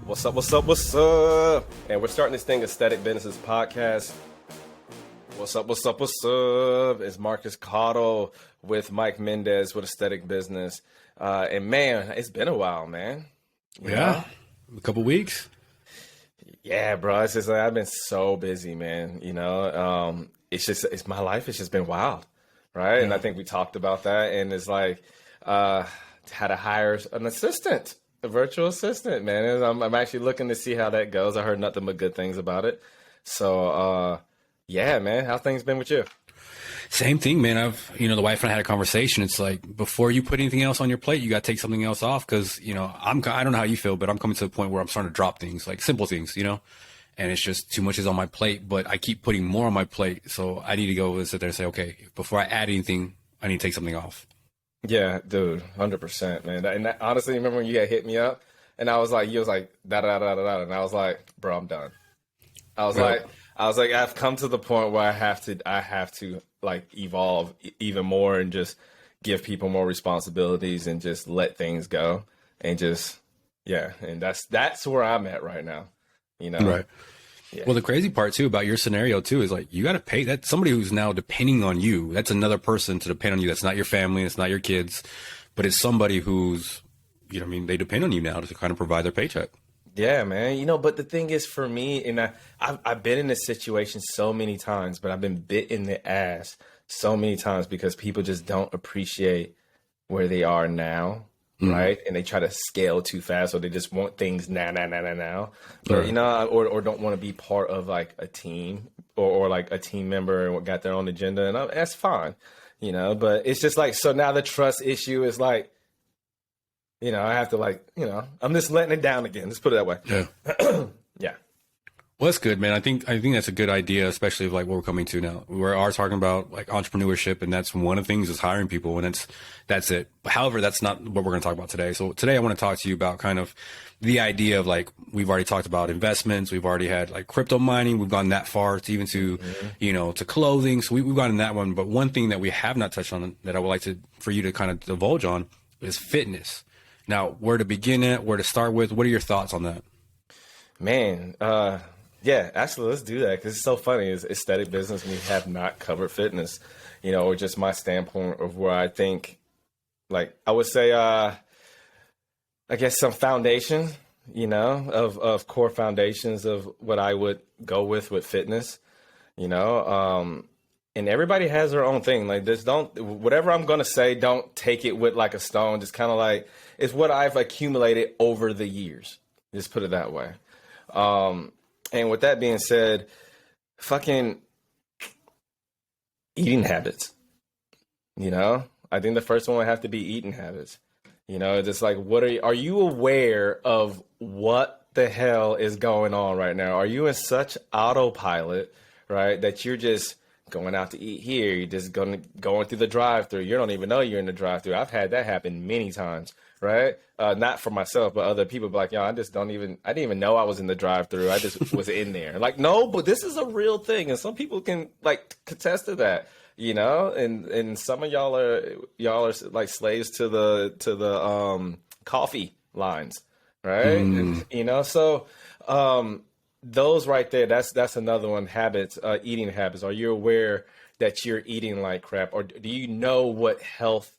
What's up, what's up, what's up? And we're starting this thing, Aesthetic Businesses Podcast. What's up, what's up, what's up? It's Marques with Mike Mendez with Aesthetic Business. And man, it's been a while, man. You know? A couple weeks. Yeah, bro. It's just like, I've been so busy, man. It's my life has just been wild, right? Yeah. And I think we talked about that. And it's like, had to hire an assistant. A virtual assistant, man. I'm actually looking to see how that goes. I heard nothing but good things about it. So, yeah, man. How things been with you? Same thing, man. The wife and I had a conversation. It's like, before you put anything else on your plate, you got to take something else off. Cause I don't know how you feel, but I'm coming to the point where I'm starting to drop things, like simple things, and it's just too much is on my plate, but I keep putting more on my plate. So I need to go and sit there and say, okay, before I add anything, I need to take something off. Yeah, dude, 100%, man. And that, honestly, remember when you had hit me up and I was like, you was like, da da da da da, and I was like, bro, I'm done. I was like, I've come to the point where I have to like evolve even more and just give people more responsibilities and just let things go and just, yeah. And that's where I'm at right now, Right. Yeah. Well, the crazy part too about your scenario too is like, you got to pay that somebody who's now depending on you. That's another person to depend on you. That's not your family. It's not your kids, but it's somebody who's, they depend on you now to kind of provide their paycheck. Yeah, man. But the thing is for me, and I've been in this situation so many times, but I've been bit in the ass so many times because people just don't appreciate where they are now. Right. And they try to scale too fast, or they just want things now. Or, or don't want to be part of like a team or like a team member and got their own agenda. And that's fine, but it's just like, so now the trust issue is like, I have to I'm just letting it down again. Let's put it that way. Yeah. Yeah. Well, that's good, man. I think that's a good idea, especially like what we're coming to now. We are talking about like entrepreneurship, and that's one of the things is hiring people, and that's it. However, that's not what we're going to talk about today. So today I want to talk to you about kind of the idea of like, we've already talked about investments. We've already had like crypto mining. We've gone that far to even to, to clothing. So we've gone in that one. But one thing that we have not touched on that I would like for you to kind of divulge on is fitness. Now, where to begin at, where to start with, what are your thoughts on that? Man, yeah, actually, let's do that because it's so funny. It's aesthetic business, and we have not covered fitness, or just my standpoint of where I think, like, I would say, I guess some foundation, of core foundations of what I would go with fitness, and everybody has their own thing. Like, whatever I'm going to say, don't take it with like a stone. Just kind of like, it's what I've accumulated over the years. Just put it that way. And with that being said, fucking eating habits, I think the first one would have to be eating habits, just like, are you aware of what the hell is going on right now? Are you in such autopilot, right, that you're just going out to eat here? You're just going through the drive-through. You don't even know you're in the drive-through. I've had that happen many times. Right. Not for myself, but other people be like, I didn't even know I was in the drive-through. I just was in there. Like, no, but this is a real thing. And some people can like contest to that, and some of y'all are like slaves to the coffee lines. Right. And, so those right there, that's another one. Habits, eating habits. Are you aware that you're eating like crap, or do you know what health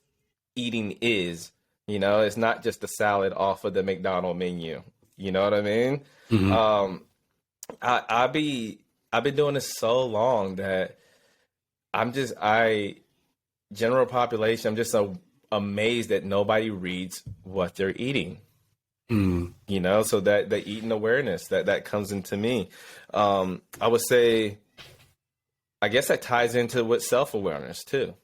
eating is? It's not just the salad off of the McDonald's menu. You know what I mean? Mm-hmm. I've been doing this so long that general population, I'm just so amazed that nobody reads what they're eating. So that the eating awareness that comes into me. I would say, I guess that ties into with self-awareness too.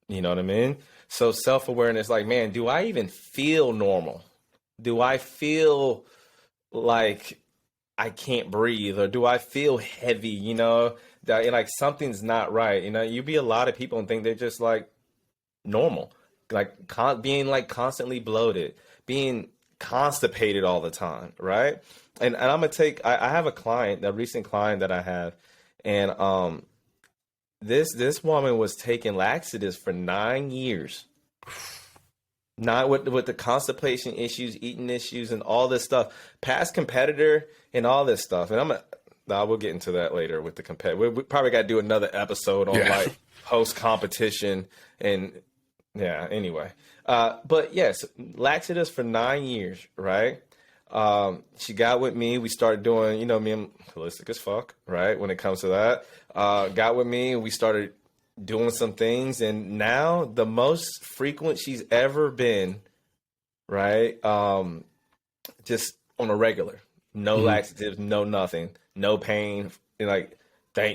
You know what I mean? So self-awareness, like, man, do I even feel normal? Do I feel like I can't breathe, or do I feel heavy? That like something's not right. You'd be a lot of people and think they're just like normal, like being like constantly bloated, being constipated all the time, right? And I'm gonna I have a recent client that I have, and this woman was taking laxatives for 9 years. Not with the constipation issues, eating issues, and all this stuff. Past competitor and all this stuff. And I will get into that later with the competitor. We probably got to do another episode on like post competition and yeah. Anyway, but yes, laxatives for 9 years, right? She got with me. We started doing, me, I'm holistic as fuck, right? When it comes to that, got with me and we started doing some things. And now the most frequent she's ever been, right? Just on a regular, no laxatives, no nothing, no pain. And like,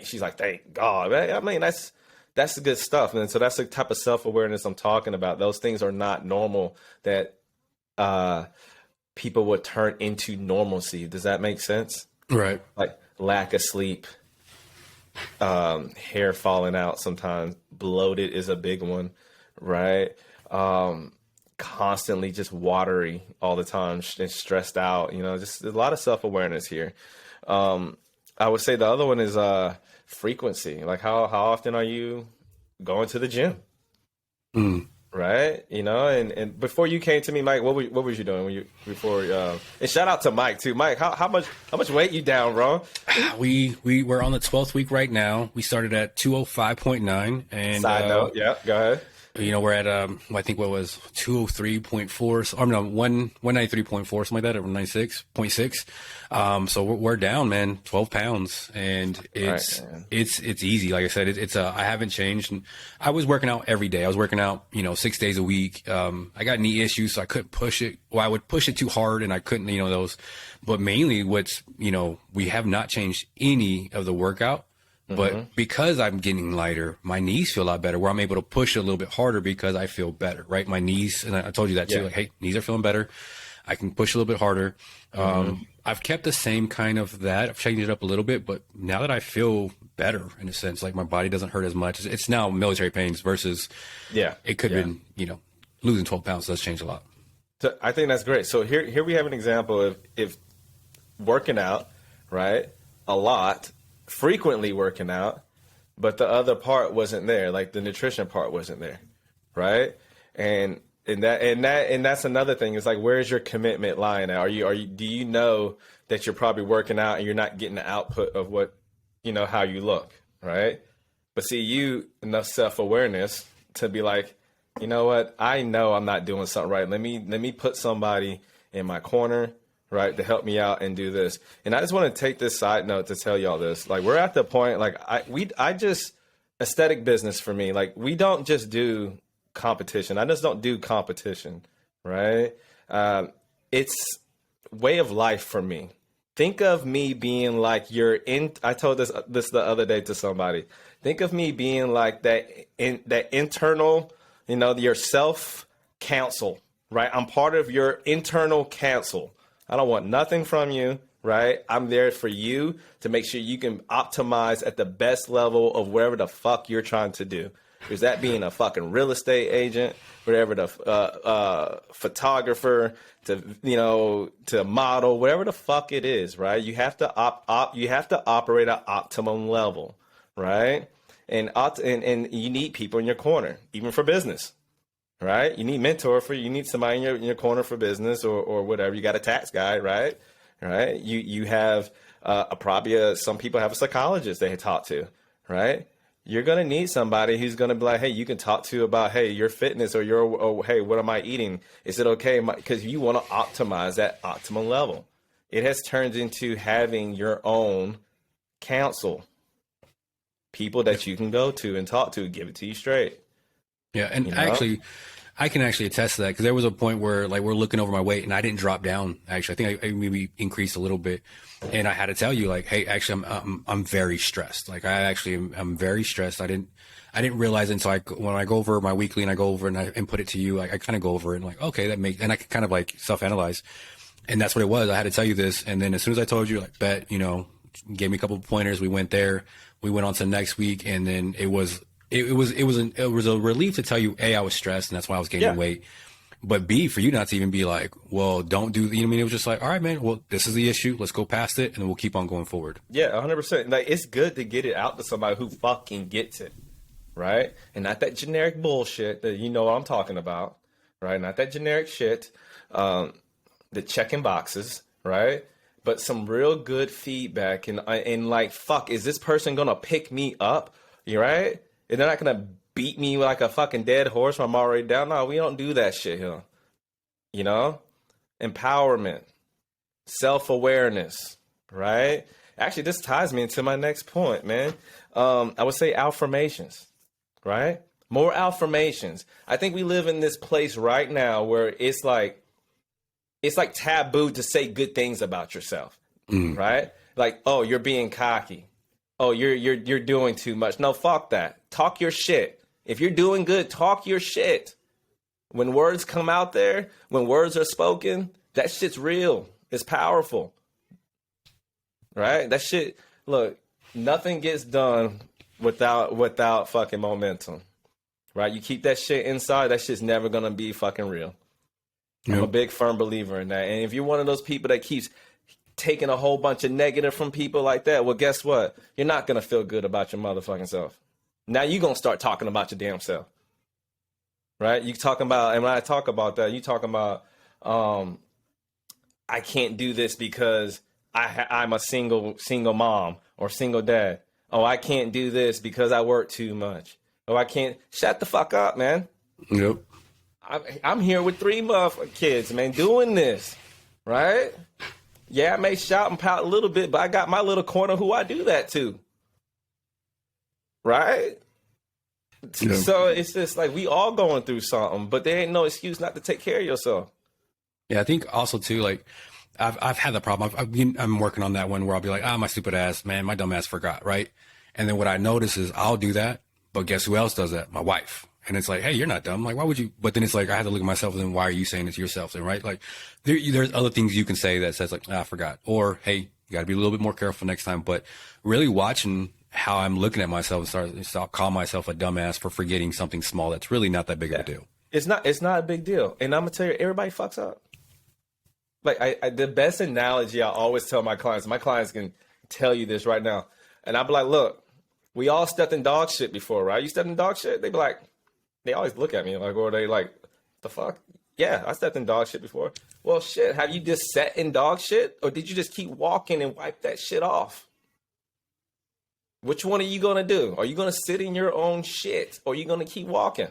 she's like, thank God. I mean, that's the good stuff. And so that's the type of self-awareness I'm talking about. Those things are not normal that, people would turn into normalcy. Does that make sense? Right. Like lack of sleep, hair falling out sometimes, bloated is a big one, right? Constantly just watery all the time and stressed out, just a lot of self-awareness here. I would say the other one is frequency. Like how often are you going to the gym? Right, and before you came to me, Mike, what was you doing when you before? And shout out to Mike too. Mike, how much weight you down, bro? We were on the 12th week right now. We started at 205.9, and side note, yeah, go ahead. We're at I think what was 203.4, or no, 193.4, something like that, or 96.6. So we're down, man, 12 pounds, and it's easy. Like I said, I haven't changed. And I was working out every day. I was working out, 6 days a week. I got knee issues, so I couldn't push it. Well, I would push it too hard, and I couldn't, those. But mainly, we have not changed any of the workout. But because I'm getting lighter, my knees feel a lot better, where I'm able to push a little bit harder because I feel better, right? My knees, and I told you that too, like, hey, knees are feeling better. I can push a little bit harder. I've kept the same kind of that. I've changed it up a little bit, but now that I feel better in a sense, like my body doesn't hurt as much. It's now military pains versus, it could have been, losing 12 pounds does change a lot. So I think that's great. So here we have an example of if working out, right, a lot, frequently working out, but the other part wasn't there, like the nutrition part wasn't there, right? And that's another thing. It's like, where's your commitment lying at? Do you know that you're probably working out and you're not getting the output of what, how you look, right? But see, you enough self-awareness to be like, you know what? I know I'm not doing something right. Let me put somebody in my corner, right, to help me out and do this. And I just want to take this side note to tell y'all this. Like, we're at the point, like, I just, aesthetic business for me, like, we don't just do competition. I just don't do competition, right? It's way of life for me. Think of me being like I told this the other day to somebody. Think of me being like that internal, your self counsel, right? I'm part of your internal counsel. I don't want nothing from you, right? I'm there for you to make sure you can optimize at the best level of whatever the fuck you're trying to do. Is that being a fucking real estate agent, whatever the photographer, to model, whatever the fuck it is, right? You have to you have to operate at optimum level, right? And you need people in your corner, even for business. Right? You need you need somebody in your corner for business or whatever. You got a tax guy, right? Right? You have some people have a psychologist they talk to, right? You're going to need somebody who's going to be like, hey, you can talk to about, hey, your fitness or hey, what am I eating? Is it okay? Because you want to optimize that optimal level. It has turned into having your own counsel, people that you can go to and talk to, give it to you straight. Yeah, and I can actually attest to that, because there was a point where, like, we're looking over my weight and I didn't drop down. Actually, I think I maybe increased a little bit, and I had to tell you, like, hey, actually, I'm very stressed. Like, I'm very stressed. I didn't realize it until when I go over my weekly and I go over and put it to you. I kind of go over it and like, okay, and I can kind of like self-analyze, and that's what it was. I had to tell you this, and then as soon as I told you, like, bet, gave me a couple of pointers. We went there. We went on to next week, and then it was a relief to tell you, A, I was stressed and that's why I was gaining weight. But B, for you not to even be like, well, don't do, it was just like, all right, man, well, this is the issue. Let's go past it and then we'll keep on going forward. Yeah, 100%. Like, it's good to get it out to somebody who fucking gets it, right? And not that generic bullshit that you know what I'm talking about, right? Not that generic shit, the checking boxes, right? But some real good feedback and like, fuck, is this person gonna pick me up? You right? And they're not gonna beat me like a fucking dead horse when I'm already down. No, we don't do that shit here. You know? Empowerment, self-awareness, right? Actually, this ties me into my next point, man. I would say affirmations, right? More affirmations. I think we live in this place right now where it's like taboo to say good things about yourself, right? Like, oh, you're being cocky. Oh, you're doing too much. No, fuck that. Talk your shit. If you're doing good, talk your shit. When words come out there, when words are spoken, that shit's real. It's powerful. Right? That shit, look, nothing gets done without fucking momentum. Right? You keep that shit inside, that shit's never gonna be fucking real. Yep. I'm a big firm believer in that. And if you're one of those people that keeps taking a whole bunch of negative from people like that, well, guess what? You're not gonna feel good about your motherfucking self. Now you're gonna start talking about your damn self. Right? You talking about, and when I talk about that, you talking about, I can't do this because I'm a single mom or single dad. Oh, I can't do this because I work too much. Oh, I can't. Shut the fuck up, man. Yep. I'm here with 3 motherfucking kids, man, doing this, right? Yeah, I may shout and pout a little bit, but I got my little corner who I do that to, right? Yeah. So it's just like we all going through something, but there ain't no excuse not to take care of yourself. Yeah, I think also too, like I've had the problem. I'm working on that one where I'll be like, my stupid ass, man, my dumb ass forgot, right? And then what I notice is I'll do that, but guess who else does that? My wife. And it's like, hey, you're not dumb. Like, why would you? But then it's like I have to look at myself and then why are you saying it to yourself then, right? Like there's other things you can say that says like, I forgot, or hey, you got to be a little bit more careful next time. But really watching how I'm looking at myself and start calling myself a dumbass for forgetting something small that's really not that big of a deal. It's not a big deal. And I'm gonna tell you, everybody fucks up. Like I the best analogy I always tell my clients can tell you this right now. And I'll be like, look, we all stepped in dog shit before, right? You stepped in dog shit? They be like, they always look at me like, or they like, the fuck? Yeah, I stepped in dog shit before. Well, shit, have you just sat in dog shit? Or did you just keep walking and wipe that shit off? Which one are you going to do? Are you going to sit in your own shit? Or are you going to keep walking?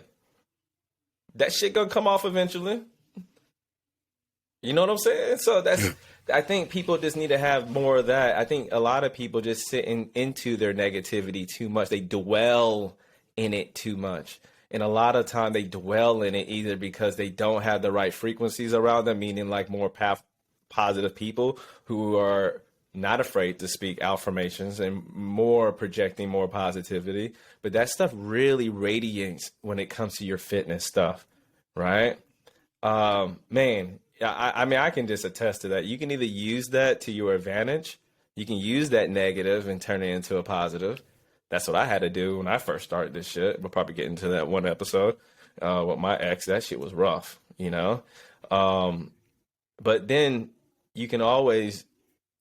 That shit going to come off eventually. You know what I'm saying? So I think people just need to have more of that. I think a lot of people just sit into their negativity too much. They dwell in it too much. And a lot of time they dwell in it either because they don't have the right frequencies around them, meaning like more positive people who are not afraid to speak affirmations and more projecting more positivity. But that stuff really radiates when it comes to your fitness stuff, right? Man, I mean, I can just attest to that. You can either use that to your advantage. You can use that negative and turn it into a positive. That's what I had to do when I first started this shit. We'll probably get into that one episode with my ex. That shit was rough, you know? But then you can always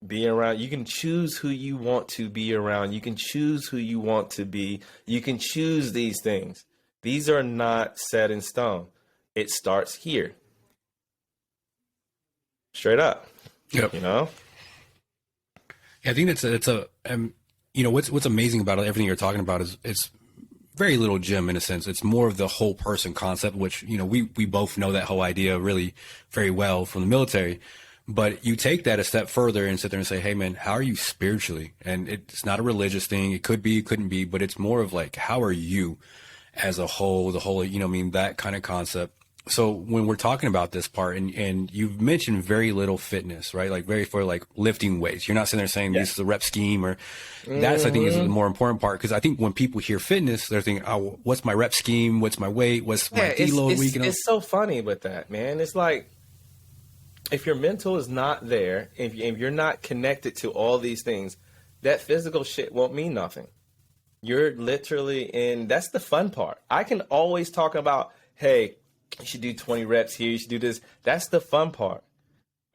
be around. You can choose who you want to be around. You can choose who you want to be. You can choose these things. These are not set in stone. It starts here. Straight up. Yep. You know? Yeah, I think you know, what's amazing about everything you're talking about is it's very little gym in a sense. It's more of the whole person concept, which, you know, we both know that whole idea really very well from the military. But you take that a step further and sit there and say, hey, man, how are you spiritually? And it's not a religious thing. It could be, it couldn't be, but it's more of like, how are you as a whole, you know, I mean, that kind of concept. So when we're talking about this part and you've mentioned very little fitness, right? Like for like lifting weights, you're not sitting there saying this is a rep scheme or that's, I think is the more important part. Cause I think when people hear fitness, they're thinking, oh, what's my rep scheme? What's my weight? What's my deload week? It's so funny with that, man. It's like, if your mental is not there, if you're not connected to all these things, that physical shit won't mean nothing. You're literally that's the fun part. I can always talk about, hey, you should do 20 reps here. You should do this. That's the fun part.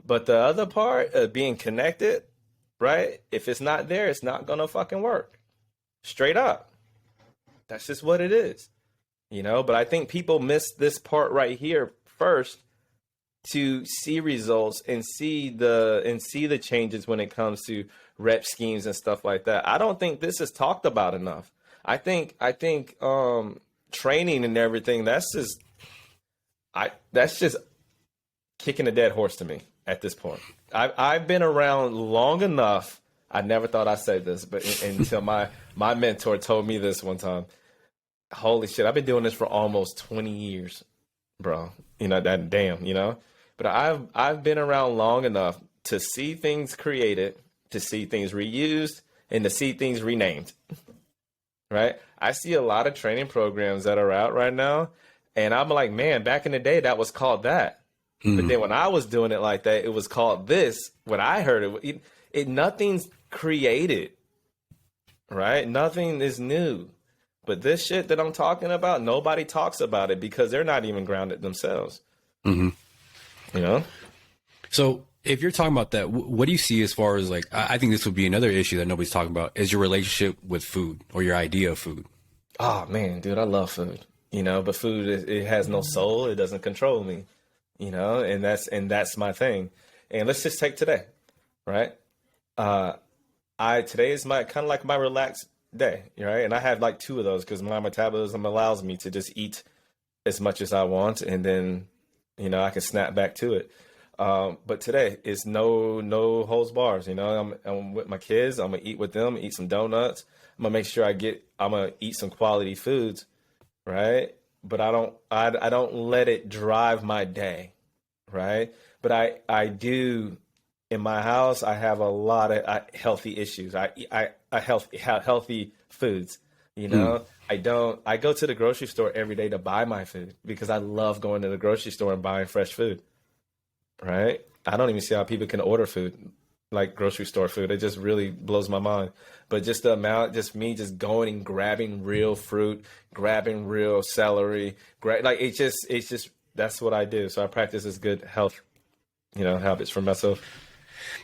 But the other part of being connected, right? If it's not there, it's not going to fucking work. Straight up. That's just what it is. You know, but I think people miss this part right here first to see results and see the changes when it comes to rep schemes and stuff like that. I don't think this is talked about enough. I think training and everything, that's just kicking a dead horse to me at this point. I've been around long enough. I never thought I'd say this, but until my mentor told me this one time. Holy shit, I've been doing this for almost 20 years, bro. You know, that damn, you know? But I've been around long enough to see things created, to see things reused, and to see things renamed. Right? I see a lot of training programs that are out right now, and I'm like, man, back in the day that was called that. But then when I was doing it like that, it was called this. When I heard it nothing's created. Right? Nothing is new. But this shit that I'm talking about, nobody talks about it because they're not even grounded themselves. Mm-hmm. You know? So if you're talking about that, what do you see as far as like, I think this would be another issue that nobody's talking about, is your relationship with food or your idea of food. Oh man, dude, I love food, you know, but food, it has no soul. It doesn't control me, you know, and that's my thing. And let's just take today, right? Today is my kind of like my relaxed day, right? And I have like 2 of those because my metabolism allows me to just eat as much as I want, and then, you know, I can snap back to it. But today is no holds bars. You know, I'm with my kids. I'm gonna eat with them. Eat some donuts. I'm gonna make sure I'm gonna eat some quality foods, right? But I don't let it drive my day, right? But I do. In my house, I have a lot of healthy issues. I healthy foods. You know, I go to the grocery store every day to buy my food because I love going to the grocery store and buying fresh food. Right? I don't even see how people can order food like grocery store food. It just really blows my mind. But just the amount, just me just going and grabbing real fruit, grabbing real celery, it's just that's what I do. So I practice this good health, you know, habits for myself.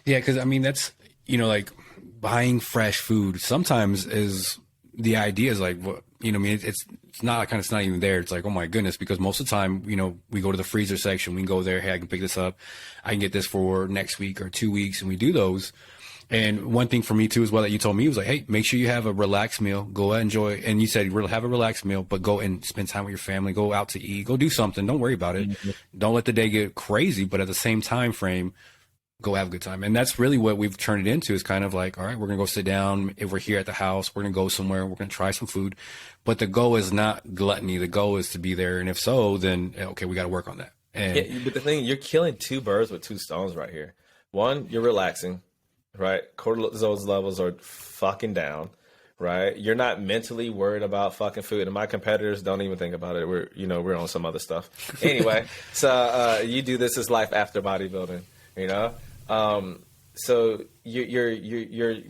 Yeah, because I mean that's, you know, like buying fresh food sometimes is the idea is like, what, you know, I mean, it's not even there. It's like, oh my goodness, because most of the time, you know, we go to the freezer section, we can go there. Hey, I can pick this up. I can get this for next week or 2 weeks. And we do those. And one thing for me too, as well, that you told me was like, hey, make sure you have a relaxed meal, go out, enjoy. And you said, have a relaxed meal, but go and spend time with your family, go out to eat, go do something. Don't worry about it. Mm-hmm. Don't let the day get crazy, but at the same time frame, go have a good time. And that's really what we've turned it into, is kind of like, all right, we're going to go sit down. If we're here at the house, we're going to go somewhere. We're going to try some food. But the goal is not gluttony. The goal is to be there. And if so, then, okay, we got to work on that. And yeah, but the thing, you're killing 2 birds with 2 stones right here. One, you're relaxing, right? Cortisol levels are fucking down, right? You're not mentally worried about fucking food. And my competitors don't even think about it. We're on some other stuff. Anyway, so you do this as life after bodybuilding, you know? So you're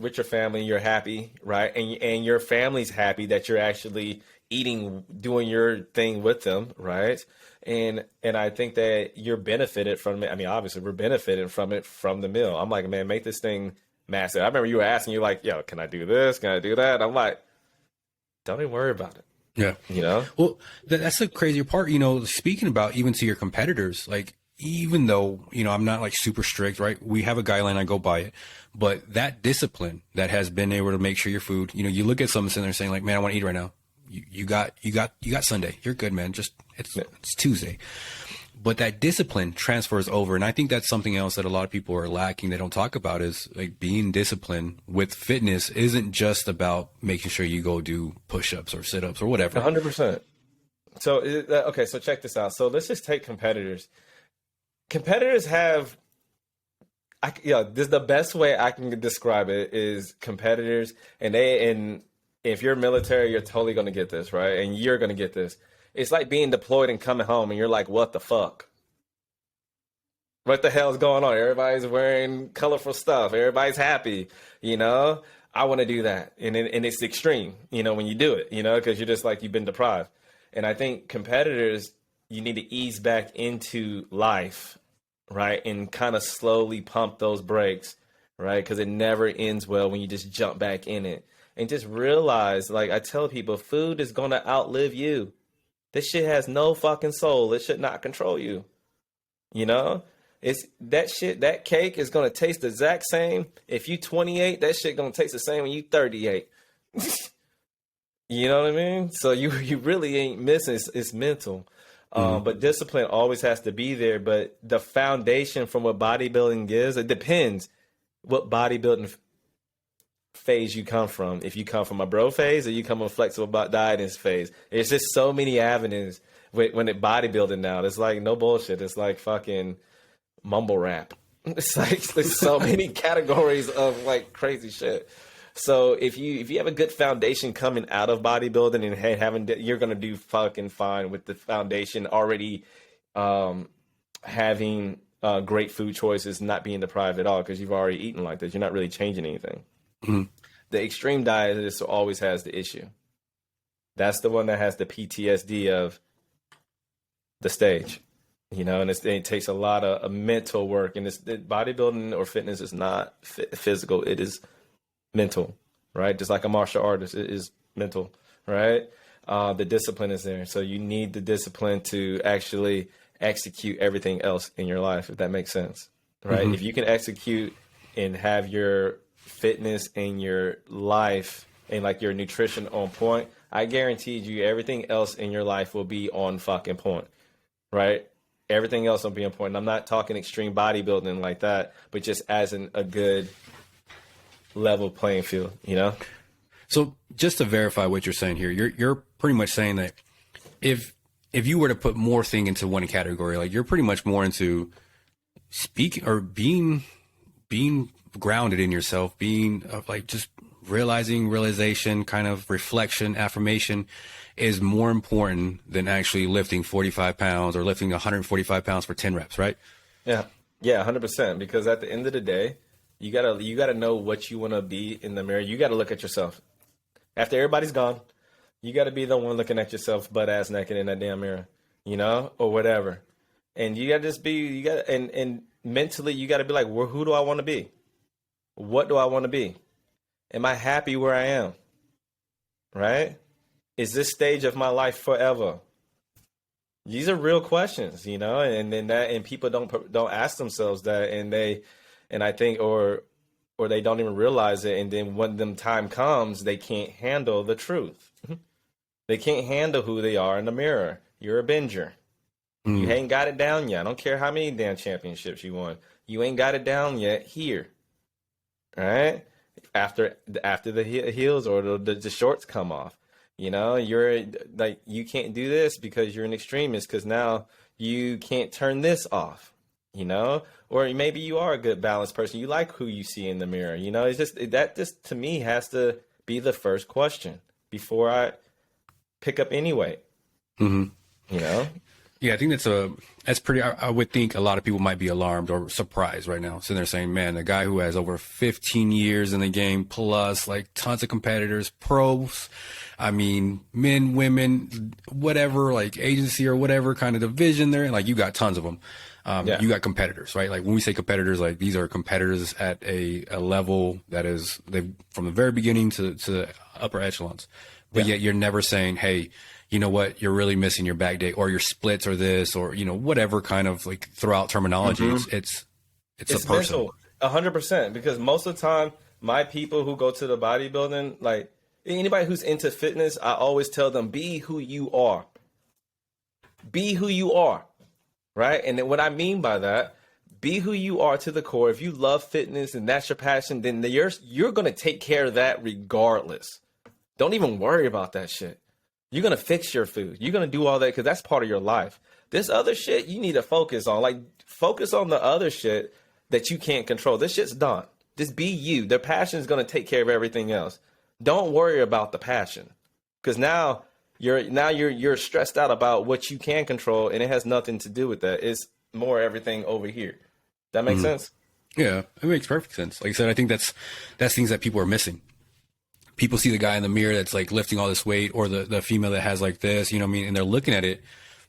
with your family, you're happy, right? And your family's happy that you're actually eating, doing your thing with them, right? And I think that you're benefited from it. I mean, obviously we're benefiting from it from the meal. I'm like, man, make this thing massive. I remember you were asking, you're like, yo, can I do this? Can I do that? I'm like, don't even worry about it. Yeah. You know? Well, that's the crazier part, you know, speaking about even to your competitors, like, even though, you know, I'm not like super strict, right? We have a guideline, I go by it, but that discipline that has been able to make sure your food, you know, you look at someone sitting there saying like, man, I want to eat right now. You got Sunday. You're good, man. Just it's Tuesday. But that discipline transfers over. And I think that's something else that a lot of people are lacking. They don't talk about, is like being disciplined with fitness isn't just about making sure you go do push-ups or sit-ups or whatever. 100%. So, okay. So check this out. So let's just take competitors. Competitors have, this is the best way I can describe it, is competitors, and if you're military, you're totally going to get this, right? And you're going to get this. It's like being deployed and coming home and you're like, what the fuck? What the hell is going on? Everybody's wearing colorful stuff. Everybody's happy, you know? I want to do that. And it's extreme, you know, when you do it, you know, because you're just like, you've been deprived. And I think competitors, you need to ease back into life, right? And kind of slowly pump those brakes, right? Because it never ends well when you just jump back in it. And just realize, like I tell people, food is going to outlive you. This shit has no fucking soul. It should not control you. You know, it's that shit. That cake is gonna taste the exact same. If you 28, that shit gonna taste the same when you 38. You know what I mean? So you really ain't missing. It's mental. But discipline always has to be there. But the foundation from what bodybuilding is, it depends what bodybuilding phase you come from. If you come from a bro phase or you come from a flexible dieting phase, it's just so many avenues when it bodybuilding now. It's like no bullshit. It's like fucking mumble rap. It's like there's so many categories of like crazy shit. So if you have a good foundation coming out of bodybuilding and having, you're gonna do fucking fine with the foundation already, having great food choices, not being deprived at all because you've already eaten like this. You're not really changing anything. Mm-hmm. The extreme diet is always has the issue. That's the one that has the PTSD of the stage, you know, and it takes a lot of mental work. And bodybuilding or fitness is not physical; it is mental, right? Just like a martial artist, it is mental, right? The discipline is there, so you need the discipline to actually execute everything else in your life, if that makes sense, right? Mm-hmm. If you can execute and have your fitness and your life and like your nutrition on point, I guarantee you everything else in your life will be on fucking point, right? Everything else will be on point. And I'm not talking extreme bodybuilding like that, but just as a good level playing field, you know? So just to verify what you're saying here, you're pretty much saying that if you were to put more thing into one category, like you're pretty much more into speaking or being grounded in yourself, being like just realization, kind of reflection, affirmation is more important than actually lifting 45 pounds or lifting 145 pounds for 10 reps, right? Yeah. Yeah, 100%. Because at the end of the day, you gotta know what you want to be in the mirror. You got to look at yourself. After everybody's gone, you got to be the one looking at yourself butt ass naked in that damn mirror, you know, or whatever. And you got to just be, and mentally, you got to be like, well, who do I want to be? What do I want to be? Am I happy where I am? Right? Is this stage of my life forever? These are real questions, you know, and people don't ask themselves that, and I think, or they don't even realize it. And then when the time comes, they can't handle the truth. They can't handle who they are in the mirror. You're a binger. You ain't got it down yet. I don't care how many damn championships you won. You ain't got it down yet here. All right? After the heels or the shorts come off, you know, you're like, you can't do this because you're an extremist because now you can't turn this off, you know, or maybe you are a good balanced person. You like who you see in the mirror, you know. It's just to me has to be the first question before I pick up any weight, you know. Yeah, I think that's pretty. I would think a lot of people might be alarmed or surprised right now, sitting there saying, "Man, the guy who has over 15 years in the game, plus like tons of competitors, pros, I mean, men, women, whatever, like agency or whatever kind of division they're in, like you got tons of them. You got competitors, right? Like when we say competitors, like these are competitors at a level that is from the very beginning to the upper echelons, but yet you're never saying, hey, you know what, you're really missing your back day or your splits or this or, you know, whatever kind of like throughout terminology. It's a person. 100%, because most of the time my people who go to the bodybuilding, like anybody who's into fitness, I always tell them, be who you are. Be who you are, right? And then what I mean by that, be who you are to the core. If you love fitness and that's your passion, then you're going to take care of that regardless. Don't even worry about that shit. You're going to fix your food. You're going to do all that because that's part of your life. This other shit you need to focus on. Like, focus on the other shit that you can't control. This shit's done. Just be you. The passion is going to take care of everything else. Don't worry about the passion because now you're stressed out about what you can control, and it has nothing to do with that. It's more everything over here. That makes sense? Yeah, it makes perfect sense. Like I said, I think that's things that people are missing. People see the guy in the mirror that's like lifting all this weight, or the female that has like this, you know what I mean? And they're looking at it,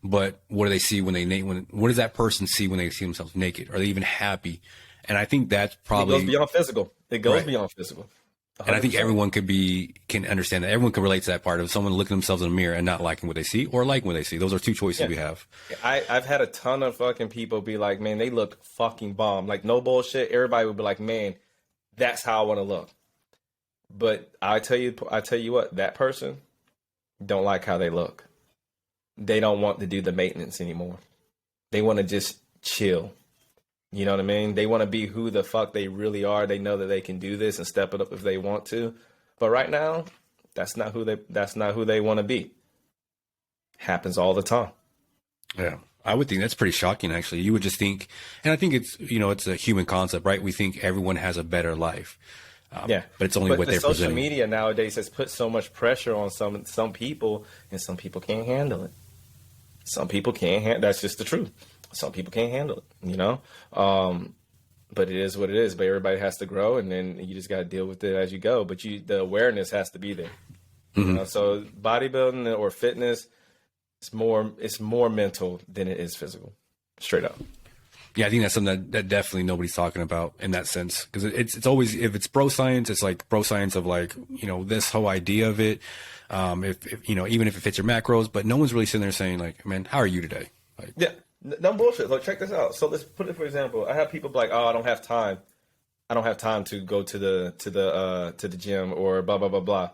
but what do they see what does that person see when they see themselves naked? Are they even happy? And I think that's probably... It goes beyond physical. It goes right. beyond physical. And I think 100%. everyone can understand that. Everyone can relate to that part of someone looking themselves in the mirror and not liking what they see or liking what they see. Those are two choices we have. I've had a ton of fucking people be like, man, they look fucking bomb. Like, no bullshit. Everybody would be like, man, that's how I want to look. But I tell you what, that person don't like how they look. They don't want to do the maintenance anymore. They want to just chill. You know what I mean? They want to be who the fuck they really are. They know that they can do this and step it up if they want to. But right now, that's not who they want to be. Happens all the time. Yeah. I would think that's pretty shocking, actually. You would just think, and I think it's, it's a human concept, right? We think everyone has a better life. But it's only what they're social presenting. Media nowadays has put so much pressure on some people, and some people can't handle it. Some people can't handle. That's just the truth. Some people can't handle it, but it is what it is. But everybody has to grow, and then you just got to deal with it as you go. But the awareness has to be there. Mm-hmm. So bodybuilding or fitness, it's more mental than it is physical, straight up. Yeah, I think that's something that definitely nobody's talking about in that sense. Because it's always, if it's bro science, it's like bro science of like, this whole idea of it. If even if it fits your macros, but no one's really sitting there saying like, man, how are you today? Like, yeah, no bullshit. Like, check this out. So let's put it, for example, I have people be like, oh, I don't have time. I don't have time to go to the gym or blah, blah, blah, blah.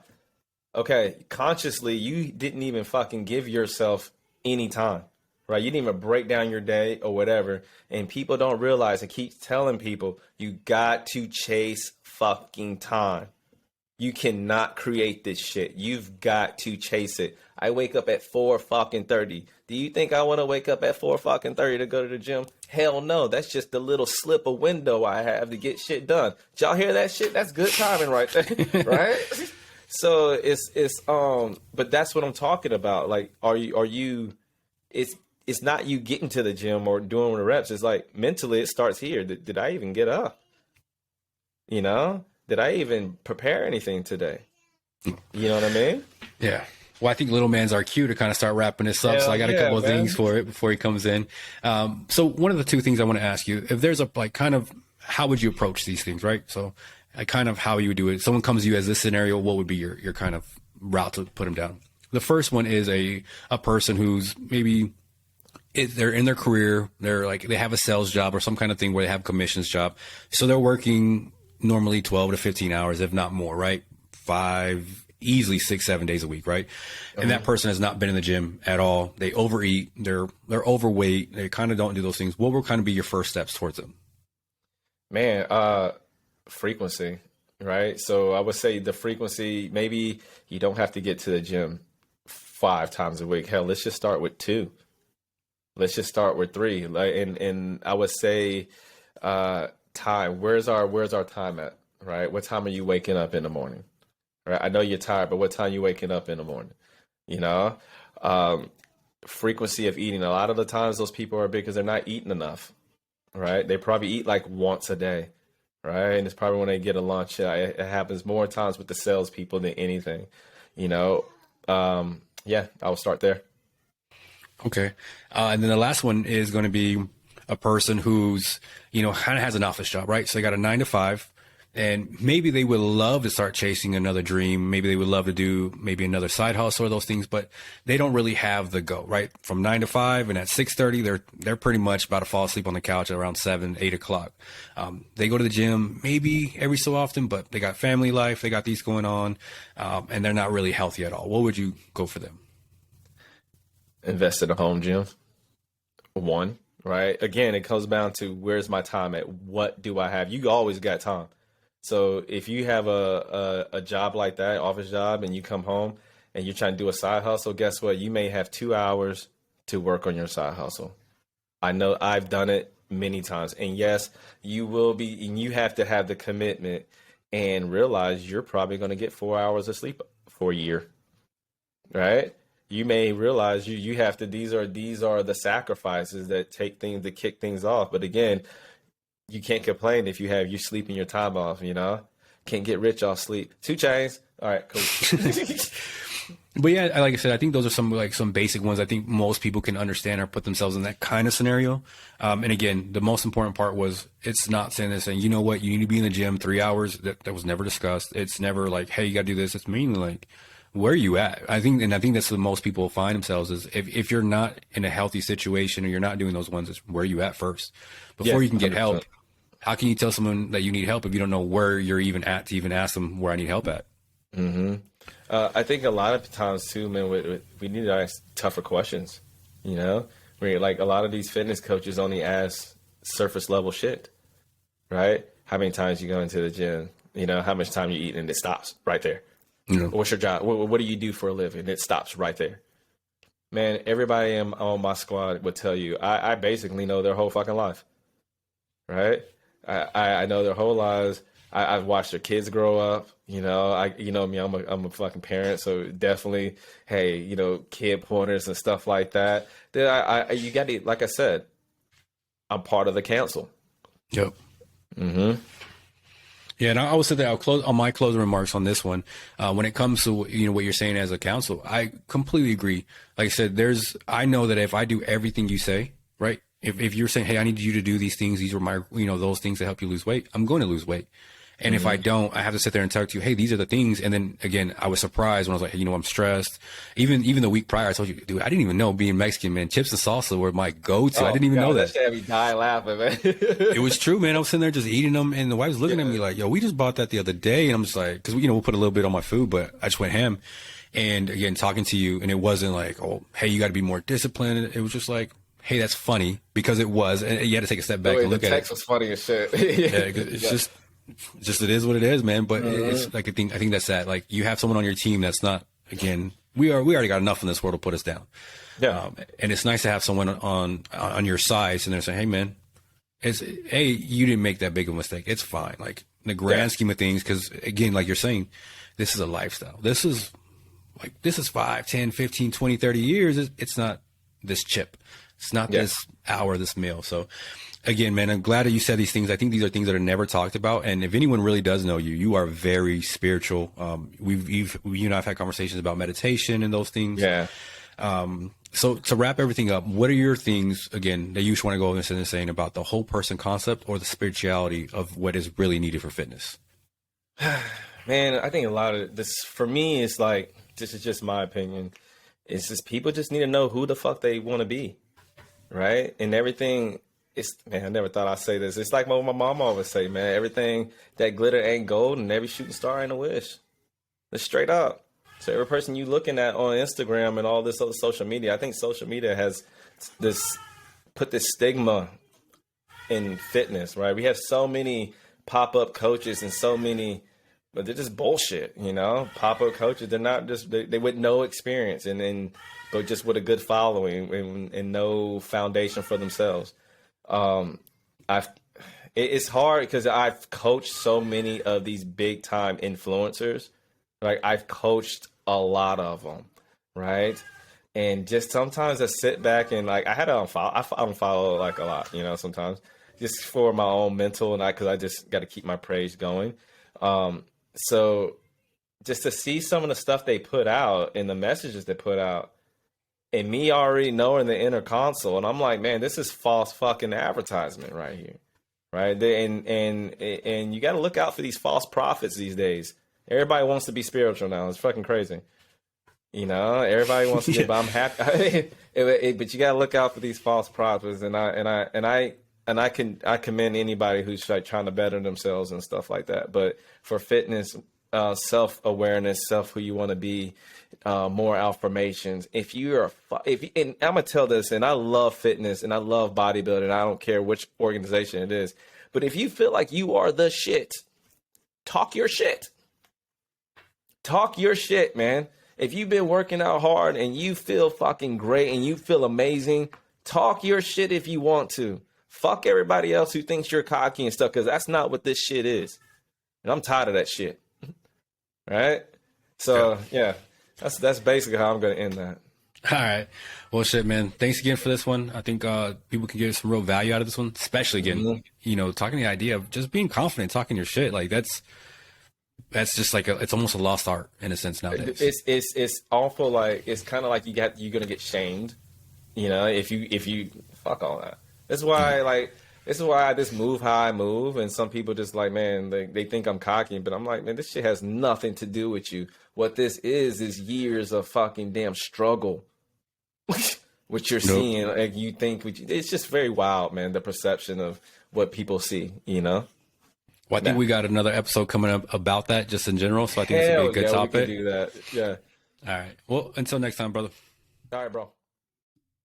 Okay. Consciously, you didn't even fucking give yourself any time. Right, you didn't even break down your day or whatever, and people don't realize and keep telling people you got to chase fucking time. You cannot create this shit. You've got to chase it. I wake up at 4:30. Do you think I want to wake up at 4:30 to go to the gym? Hell no. That's just the little slip of window I have to get shit done. Did y'all hear that shit? That's good timing right there, right? So but that's what I'm talking about. Like, are you? It's not you getting to the gym or doing the reps. It's like mentally it starts here. Did I even get up? Did I even prepare anything today? You know what I mean? Yeah. Well, I think little man's our cue to kind of start wrapping this up. So I got a couple of things for it before he comes in. So one of the two things I want to ask you, if there's how would you approach these things, right? So kind of how you would do it. If someone comes to you as this scenario, what would be your kind of route to put them down? The first one is a person who's maybe they're in their career. They're like, they have a sales job or some kind of thing where they have a commissions job. So they're working normally 12 to 15 hours, if not more, right? 5, easily 6, 7 days a week, right? And that person has not been in the gym at all. They overeat. They're overweight. They kind of don't do those things. What would kind of be your first steps towards them? Man, frequency, right? So I would say the frequency, maybe you don't have to get to the gym 5 times a week. Hell, let's just start with 2. Let's just start with 3. Like, and I would say, time. Where's our time at? Right? What time are you waking up in the morning? Right? I know you're tired, but what time are you waking up in the morning? Frequency of eating. A lot of the times, those people are because they're not eating enough. Right? They probably eat like once a day. Right? And it's probably when they get a lunch. It happens more times with the salespeople than anything. Yeah, I will start there. Okay. And then the last one is going to be a person who's, kind of has an office job, right? So they got a 9 to 5 and maybe they would love to start chasing another dream. Maybe they would love to do maybe another side hustle or those things, but they don't really have the go, right? From 9 to 5 and at 6:30, they're pretty much about to fall asleep on the couch at around 7, 8 o'clock. They go to the gym maybe every so often, but they got family life. They got these going on, and they're not really healthy at all. What would you go for them? Invest in a home gym. 1, right? Again, it comes down to where's my time at? What do I have? You always got time. So if you have a job like that, office job, and you come home and you're trying to do a side hustle, guess what? You may have 2 hours to work on your side hustle. I know I've done it many times. And yes, you will be, and you have to have the commitment and realize you're probably going to get 4 hours of sleep for a year, right? You may realize you have to, these are the sacrifices that kick things off. But again, you can't complain if you sleeping your time off, Can't get rich off sleep. 2 Chainz. All right, cool. But yeah, like I said, I think those are some basic ones I think most people can understand or put themselves in that kind of scenario. And again, the most important part was it's not saying this and you know what, you need to be in the gym 3 hours. That was never discussed. It's never like, hey, you got to do this. It's mainly like, where are you at? I think that's what most people find themselves is if you're not in a healthy situation or you're not doing those ones, it's where you at first before you can get 100%. help. How can you tell someone that you need help if you don't know where you're even at to even ask them where I need help at? I think a lot of times too, man, we need to ask tougher questions. You know, where like a lot of these fitness coaches only ask surface level shit, right? How many times you go into the gym? You know, how much time you eat, and it stops right there. You know, What's your job? What do you do for a living? It stops right there. Man, everybody on my squad would tell you, I basically know their whole fucking life, right? I know their whole lives. I've watched their kids grow up. You know, you know me, I'm a fucking parent, so definitely, hey, you know, kid pointers and stuff like that. Then you got to, like I said, I'm part of the council. yep. Yeah, and I would say that I'll close on my closing remarks on this one. When it comes to what you're saying as a counsel, I completely agree. Like I said, I know that if I do everything you say, right? If you're saying, hey, I need you to do these things, these are my those things that help you lose weight, I'm going to lose weight. And if I don't, I have to sit there and talk to you, hey, these are the things. And then again, I was surprised when I was like, hey, I'm stressed. Even the week prior, I told you, dude, I didn't even know being Mexican, man, chips and salsa were my go-to. I didn't even know that. That had me die laughing, man. It was true, man. I was sitting there just eating them, and the wife was looking at me like, yo, we just bought that the other day. And I'm just like, because we'll put a little bit on my food, but I just went ham. And again, talking to you, and it wasn't like, oh, hey, you got to be more disciplined. It was just like, hey, that's funny, because it was. And you had to take a step back and look at it. The text was funny as shit. It's just it is what it is, man. But it's like I think that's that. Like you have someone on your team that's not. Again, we already got enough in this world to put us down. Yeah, and it's nice to have someone on your side, and they're saying, hey, man, hey, you didn't make that big of a mistake. It's fine. Like in the grand scheme of things, because again, like you're saying, this is a lifestyle. This is 5, 10, 15, 20, 30 years. It's not this chip. It's not this hour, this meal. So again, man, I'm glad that you said these things. I think these are things that are never talked about. And if anyone really does know you, you are very spiritual. You and I've had conversations about meditation and those things. Yeah. So to wrap everything up, what are your things, again, that you just want to go over and saying about the whole person concept or the spirituality of what is really needed for fitness? Man, I think a lot of this, for me, is like, this is just my opinion. It's just people just need to know who the fuck they want to be. Right? And everything, man, I never thought I'd say this. It's like what my mom always say, man, everything that glitter ain't gold and every shooting star ain't a wish. It's straight up. So every person you looking at on Instagram and all this other social media, I think social media has put this stigma in fitness, right? We have so many pop-up coaches and so many, but they're just bullshit, pop-up coaches. They're not just, they with no experience but just with a good following and no foundation for themselves. It's hard because I've coached so many of these big time influencers. Like I've coached a lot of them, right? And just sometimes I sit back and like I had to unfollow. I unfollow like a lot, sometimes just for my own mental and because I just got to keep my praise going. So just to see some of the stuff they put out and the messages they put out, and me already knowing the inner console, and I'm like, man, this is false fucking advertisement right here, right? And you got to look out for these false prophets these days. Everybody wants to be spiritual now. It's fucking crazy, Everybody wants to, but I'm happy. But you got to look out for these false prophets, and I commend anybody who's like trying to better themselves and stuff like that. But for fitness, self-awareness, who you want to be, more affirmations. And I'm gonna tell this, and I love fitness and I love bodybuilding. I don't care which organization it is, but if you feel like you are the shit, talk your shit. Talk your shit, man. If you've been working out hard and you feel fucking great and you feel amazing, talk your shit if you want to. Fuck everybody else who thinks you're cocky and stuff, because that's not what this shit is. And I'm tired of that shit. Right? So, yeah. That's basically how I'm going to end that. All right. Well, shit, man. Thanks again for this one. I think people can get some real value out of this one, especially again, talking the idea of just being confident, talking your shit. Like that's that's just like it's almost a lost art in a sense nowadays. It's awful. Like it's kind of like you're gonna get shamed, you know, if you fuck all that. That's why like this is why I just move how I move, and some people just like, man, they think I'm cocky, but I'm like, man, this shit has nothing to do with you. What this is years of fucking damn struggle. What you're seeing, like you think, it's just very wild, man. The perception of what people see, you know. Well, I think we got another episode coming up about that just in general. So I think it's a good topic. We can do that. Yeah. All right. Well, until next time, brother. All right, bro.